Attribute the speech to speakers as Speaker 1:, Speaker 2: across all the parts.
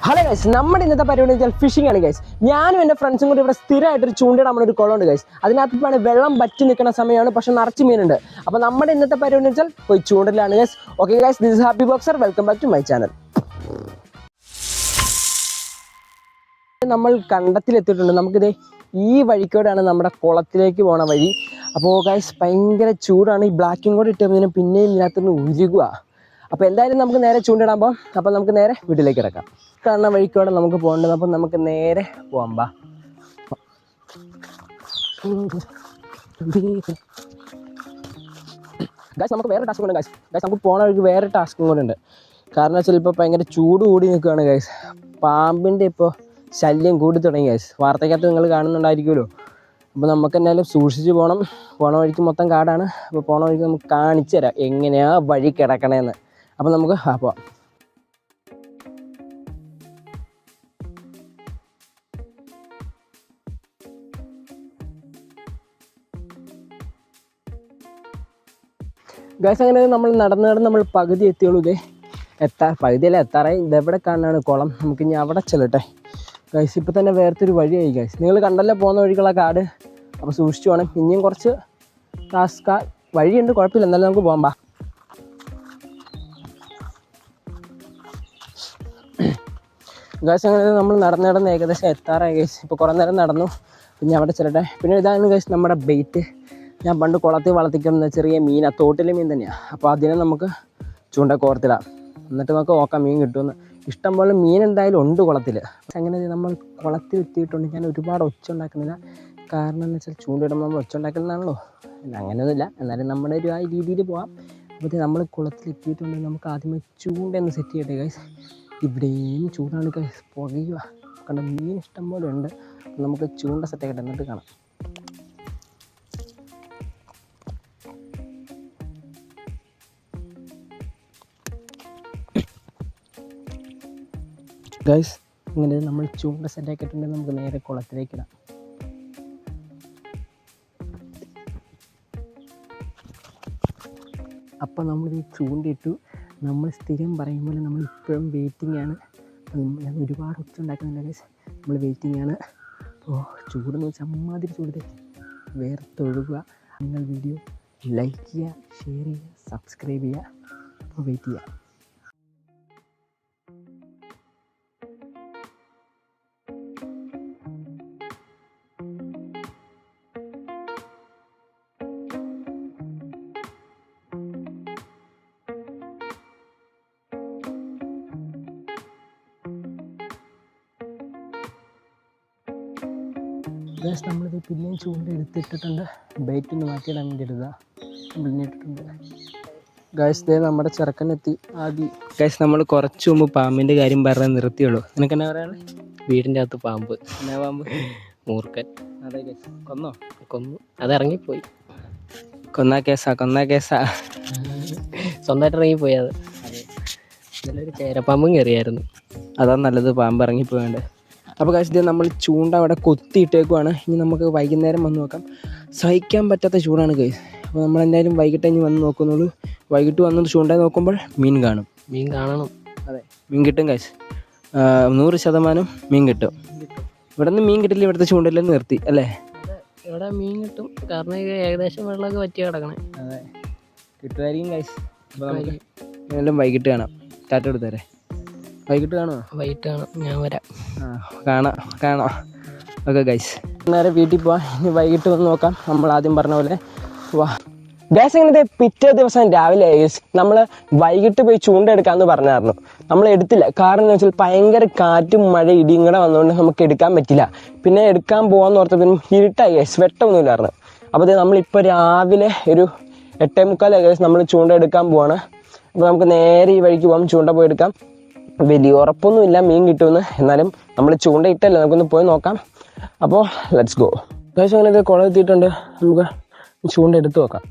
Speaker 1: Hello guys, നമ്മുടെ ഇന്നത്തെ പരിപാടി വെച്ചാൽ ഫിഷിംഗ് ആണ് ഗൈസ്. ഞാനും എൻ്റെ ഫ്രണ്ട്സും കൂടി ഇവിടെ സ്ഥിരമായിട്ടൊരു ചൂണ്ടിടാൻ നമ്മളൊരു കുളമുണ്ട് ഗൈസ്. അതിനകത്ത് വെള്ളം വറ്റി നിൽക്കുന്ന സമയമാണ്, പക്ഷെ നിറച്ച് മീനുണ്ട്. അപ്പോൾ നമ്മുടെ ഇന്നത്തെ പരിപാടി വെച്ചാൽ പോയി ചൂണ്ടിലാണ് guys. Okay guys, this is happy boxer, welcome back to my channel. നമ്മൾ കണ്ടത്തിലെത്തിയിട്ടുണ്ട്. നമുക്കിത് ഈ വഴിക്കോടാണ് നമ്മുടെ കുളത്തിലേക്ക് പോണ വഴി. അപ്പോൾ ഗൈസ് ഭയങ്കര ചൂടാണ്. ഈ ബ്ലാക്കിങ് കൂടെ ഇട്ടതിന് പിന്നെയും ഇതിനകത്തുനിന്ന് ഉരുകുക. അപ്പോൾ എന്തായാലും നമുക്ക് നേരെ ചൂണ്ടിടാൻ പോകാം. അപ്പോൾ നമുക്ക് നേരെ വീട്ടിലേക്ക് കിടക്കാം. കാണുന്ന വഴിക്കോടെ നമുക്ക് പോകേണ്ടത്. അപ്പം നമുക്ക് നേരെ പോകാം. ഗൈസ് നമുക്ക് വേറെ ടാസ്ക് ഉണ്ട് ഗൈസ്. നമുക്ക് പോണ വഴിക്ക് വേറെ ടാസ്കും കൂടെ ഉണ്ട്. കാരണം വെച്ചാൽ ഇപ്പോൾ ഭയങ്കര ചൂട് കൂടി നിൽക്കുകയാണ് ഗൈസ്. പാമ്പിൻ്റെ ഇപ്പോൾ ശല്യം കൂടി തുടങ്ങി ഗൈസ്. വാർത്തയ്ക്കകത്ത് നിങ്ങൾ കാണുന്നുണ്ടായിരിക്കുമല്ലോ. അപ്പോൾ നമുക്ക് എന്നാലും സൂക്ഷിച്ച് പോകണം. പോണ വഴിക്ക് മൊത്തം കാടാണ്. അപ്പോൾ പോണ വഴിക്ക് നമുക്ക് കാണിച്ചു തരാം എങ്ങനെയാണ് വഴി കിടക്കണേന്ന്. അപ്പോൾ നമുക്ക് പോവാം. ഗൈസ് അങ്ങനെ നമ്മൾ നടന്ന് നമ്മൾ പകുതി എത്തിയുള്ളൂ. പകുതിയല്ല എത്താറായി. ഇതെവിടെ കാണാനാണ് കുളം. നമുക്ക് ഇനി അവിടെ ചെല്ലട്ടെ ഗൈസ്. ഇപ്പോൾ തന്നെ വേറൊരു വഴിയായി ഗൈസ്. നിങ്ങൾ കണ്ടല്ലോ പോകുന്ന വഴിക്കുള്ള കാട്. അപ്പോൾ സൂക്ഷിച്ചു വേണം. ഇനിയും കുറച്ച് വഴിയുണ്ട്, കുഴപ്പമില്ല. എന്നാലും നമുക്ക് പോകാം. ഗൈസ് അങ്ങനെ നമ്മൾ നടന്ന് ഏകദേശം എത്താറായി ഗൈസ്. ഇപ്പോൾ കുറേ നേരം നടന്നു. പിന്നെ അവിടെ ചെല്ലട്ടെ. പിന്നെ ഇതാണ് ഗൈസ് നമ്മുടെ ബെയ്റ്റ്. ഞാൻ പണ്ട് കുളത്തിൽ വളർത്തിക്കുന്ന ചെറിയ മീനാണ്, തോട്ടിലെ മീൻ തന്നെയാണ്. അപ്പോൾ അതിനെ നമുക്ക് ചൂണ്ട കോർത്തിടാം. എന്നിട്ട് നമുക്ക് നോക്കാം മീൻ കിട്ടുമെന്ന്. ഇഷ്ടംപോലെ മീൻ എന്തായാലും ഉണ്ട് കുളത്തിൽ. അങ്ങനെ നമ്മൾ കുളത്തിൽ എത്തിയിട്ടുണ്ട്. ഞാൻ ഒരുപാട് ഒച്ച ഉണ്ടാക്കുന്നില്ല. കാരണം എന്ന് വെച്ചാൽ ചൂണ്ടിടുമ്പോൾ നമ്മൾ ഒച്ച ഉണ്ടാക്കുന്നതാണല്ലോ. അങ്ങനെയൊന്നുമില്ല, എന്നാലും നമ്മുടെ ഒരു ആ രീതിയിൽ പോകാം. അപ്പോൾ നമ്മൾ കുളത്തിൽ എത്തിയിട്ടുണ്ട്. നമുക്ക് ആദ്യമേ ചൂണ്ടയൊന്ന് സെറ്റ് ചെയ്യട്ടെ ഗൈസ്. ഇവിടെയും ചൂടാണ് ഗൈസ്, പുകയുക. കാരണം മീൻ ഇഷ്ടംപോലെ ഉണ്ട്. നമുക്ക് ചൂണ്ട സെറ്റ് ആക്കട്ടെ, എന്നിട്ട് കാണാം. ഗൈസ് ഇങ്ങനെ നമ്മൾ ചൂണ്ട സെറ്റാക്കിയിട്ടുണ്ടെങ്കിൽ നമുക്ക് നേരെ കുളത്തിലേക്ക് ഇടാം. അപ്പോൾ നമ്മളിത് ചൂണ്ടിട്ടു. നമ്മൾ സ്ഥിരം പറയുമ്പോൾ നമ്മൾ ഇപ്പോഴും വെയിറ്റിംഗ് ആണ്. ഞാൻ ഒരുപാട് ഒച്ച ഉണ്ടാക്കുന്നില്ല ഗൈസ്, നമ്മൾ വെയിറ്റിംഗ് ആണ്. അപ്പോൾ ചൂടെന്ന് വെച്ചാൽ അമ്മാതിരി ചൂട് വേർത്തൊഴുകുക. നിങ്ങൾ വീഡിയോ ലൈക്ക് ചെയ്യുക, ഷെയർ ചെയ്യുക, സബ്സ്ക്രൈബ് ചെയ്യുക. അപ്പോൾ വെയിറ്റ് ചെയ്യുക. ഗൈസ് നമ്മളിത് പിന്നെയും ചൂണ്ട എടുത്തിട്ടിട്ടുണ്ട്. ബൈറ്റ് ഒന്ന് മാറ്റിയിടാൻ വേണ്ടി എടുക്കുക. പിന്നെ ഇട്ടിട്ടുണ്ട് ഗൈസ്. ദേ നമ്മുടെ ചെറുക്കനെത്തി. ആദ്യം ഗൈസ് നമ്മൾ കുറച്ച് മുമ്പ് പാമ്പിൻ്റെ കാര്യം പറഞ്ഞാൽ നിർത്തിയുള്ളൂ. നിനക്ക് എന്നാ പറയാനുള്ളത്?
Speaker 2: വീടിൻ്റെ അകത്ത് പാമ്പ്.
Speaker 1: എന്നാ പാമ്പ്?
Speaker 2: മൂർഖൻ.
Speaker 1: അതെ ഗൈസ്, കൊന്നു.
Speaker 2: അതിറങ്ങിപ്പോയി.
Speaker 1: കൊന്നാ കേസാ.
Speaker 2: സ്വന്തമായിട്ട് ഇറങ്ങിപ്പോയി. അത് നല്ലൊരു ചേരപ്പാമ്പും കയറിയായിരുന്നു.
Speaker 1: അതാ നല്ലത്, പാമ്പ് ഇറങ്ങിപ്പോയാണ്ട്. അപ്പോൾ ഗൈസ് ഇത് നമ്മൾ ചൂണ്ട അവിടെ കൊത്തിയിട്ടേക്കുവാണ്. ഇനി നമുക്ക് വൈകുന്നേരം വന്ന് നോക്കാം. സഹിക്കാൻ പറ്റാത്ത ചൂടാണ് ഗൈസ്. അപ്പോൾ നമ്മളെന്തായാലും വൈകിട്ട് ഇനി വന്ന് നോക്കുന്നുള്ളൂ. വൈകിട്ട് വന്ന് ചൂണ്ട നോക്കുമ്പോൾ മീൻ കാണും.
Speaker 2: മീൻ കാണണം.
Speaker 1: അതെ, മീൻ കിട്ടും ഗൈസ്. 100% മീൻ കിട്ടും. ഇവിടെ നിന്ന് മീൻ കിട്ടില്ല. ഇവിടുത്തെ ചൂണ്ടയിലെന്ന് നിർത്തി അല്ലേ?
Speaker 2: ഇവിടെ മീൻ കിട്ടും. കാരണം ഏകദേശം വെള്ളമൊക്കെ പറ്റി കിടക്കണേ.
Speaker 1: അതെ, കിട്ടുമായിരിക്കും ഗൈസ്. അപ്പോൾ നമുക്ക് എല്ലാം വൈകിട്ട് കാണാം. ടാറ്റ എടുത്തേരെ. വൈകിട്ട് കാണുമോ?
Speaker 2: വൈകിട്ട് കാണാം, ഞാൻ വരാം.
Speaker 1: കാണാം. ഓക്കെ ഗൈസ്, നേരെ വീട്ടിൽ പോവാം. ഇനി വൈകിട്ട് വന്ന് നോക്കാം. നമ്മൾ ആദ്യം പറഞ്ഞ പോലെ വാ ഗൈസ്. ഇങ്ങനത്തെ പിറ്റേ ദിവസം രാവിലെ നമ്മൾ വൈകിട്ട് പോയി ചൂണ്ട എടുക്കാമെന്ന് പറഞ്ഞായിരുന്നു. നമ്മൾ എടുത്തില്ല. കാരണം എന്ന് വെച്ചാൽ ഭയങ്കര കാറ്റും മഴ ഇടിയും കൂടെ വന്നുകൊണ്ട് നമുക്ക് എടുക്കാൻ പറ്റില്ല. പിന്നെ എടുക്കാൻ പോകാമെന്ന് ഓർത്തപ്പോൾ ഇരുട്ടായി ഗൈസ്, വെട്ടമൊന്നുമില്ലായിരുന്നു. അപ്പോൾ നമ്മളിപ്പോൾ രാവിലെ ഒരു 8:45 ഗൈസ് നമ്മൾ ചൂണ്ട എടുക്കാൻ പോവാണ്. അപ്പോൾ നമുക്ക് നേരെ ഈ വഴിക്ക് പോകാം, ചൂണ്ട പോയി എടുക്കാം. വലിയ ഉറപ്പൊന്നുമില്ല മീൻ കിട്ടുമെന്ന്. എന്നാലും നമ്മൾ ചൂണ്ട ഇട്ടല്ലേ, നമുക്കൊന്ന് പോയി നോക്കാം. അപ്പോൾ ലെറ്റ്സ് ഗോ ഗൈസ്. അങ്ങനെ ഇത് കുളം എത്തിയിട്ടുണ്ട്. നമുക്ക് ചൂണ്ട എടുത്ത് നോക്കാം.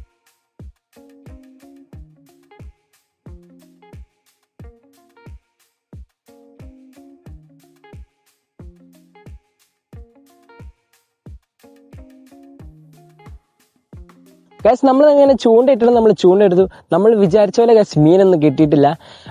Speaker 1: ഗൈസ് നമ്മൾ അങ്ങനെ ചൂണ്ടയിട്ടിട്ട് നമ്മൾ ചൂണ്ടയെടുത്തു. നമ്മൾ വിചാരിച്ച പോലെ ഗൈസ് മീനൊന്നും കിട്ടിയിട്ടില്ല.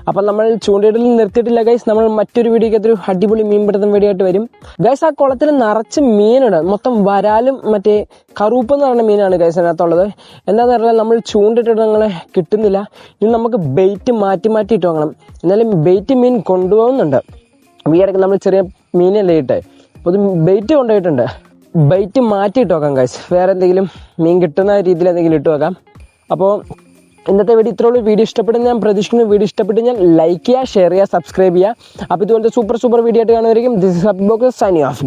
Speaker 1: അപ്പം നമ്മൾ ചൂണ്ടയിടൽ നിർത്തിയിട്ടില്ല ഗൈസ്. നമ്മൾ മറ്റൊരു വീഡിയോക്ക് ഒരു അടിപൊളി മീൻ പിടുത്തം വീഡിയോ ആയിട്ട് വരും ഗൈസ്. ആ കുളത്തിൽ നിറച്ച് മീനുണ്ട്, മൊത്തം വരാലും മറ്റേ കറുപ്പ് എന്ന് പറയുന്ന മീനാണ് ഗൈസ് അതിനകത്തുള്ളത്. എന്താണെന്ന് പറഞ്ഞാൽ നമ്മൾ ചൂണ്ടയിട്ടിട്ട് ഞങ്ങളെ കിട്ടുന്നില്ല. ഇനി നമുക്ക് ബെയ്റ്റ് മാറ്റി ഇട്ട് വാങ്ങണം. എന്നാലും ബെയ്റ്റ് മീൻ കൊണ്ടുപോകുന്നുണ്ട്. ഈ ഇടയ്ക്ക് നമ്മൾ ചെറിയ മീനല്ലേ ഇട്ടേ, അപ്പോൾ ബെയ്റ്റ് കൊണ്ടുപോയിട്ടുണ്ട്. ബെയ്റ്റ് മാറ്റിയിട്ട് വെക്കാം ഗൈസ്. വേറെ എന്തെങ്കിലും മീൻ കിട്ടുന്ന രീതിയിൽ എന്തെങ്കിലും ഇട്ട് വെക്കാം. അപ്പോൾ ഇന്നത്തെ വീഡിയോ ഇത്രയുള്ള വീഡിയോ ഇഷ്ടപ്പെടുന്ന ഞാൻ പ്രതീക്ഷിക്കുന്നു. വീഡിയോ ഇഷ്ടപ്പെട്ട് ഞാൻ ലൈക്ക് ചെയ്യുക, ഷെയർ ചെയ്യുക, സബ്സ്ക്രൈബ് ചെയ്യുക. അപ്പോൾ ഇതുപോലത്തെ സൂപ്പർ വീഡിയോ ആയിട്ട് കാണുമായിരിക്കും. This is hobby box signing of.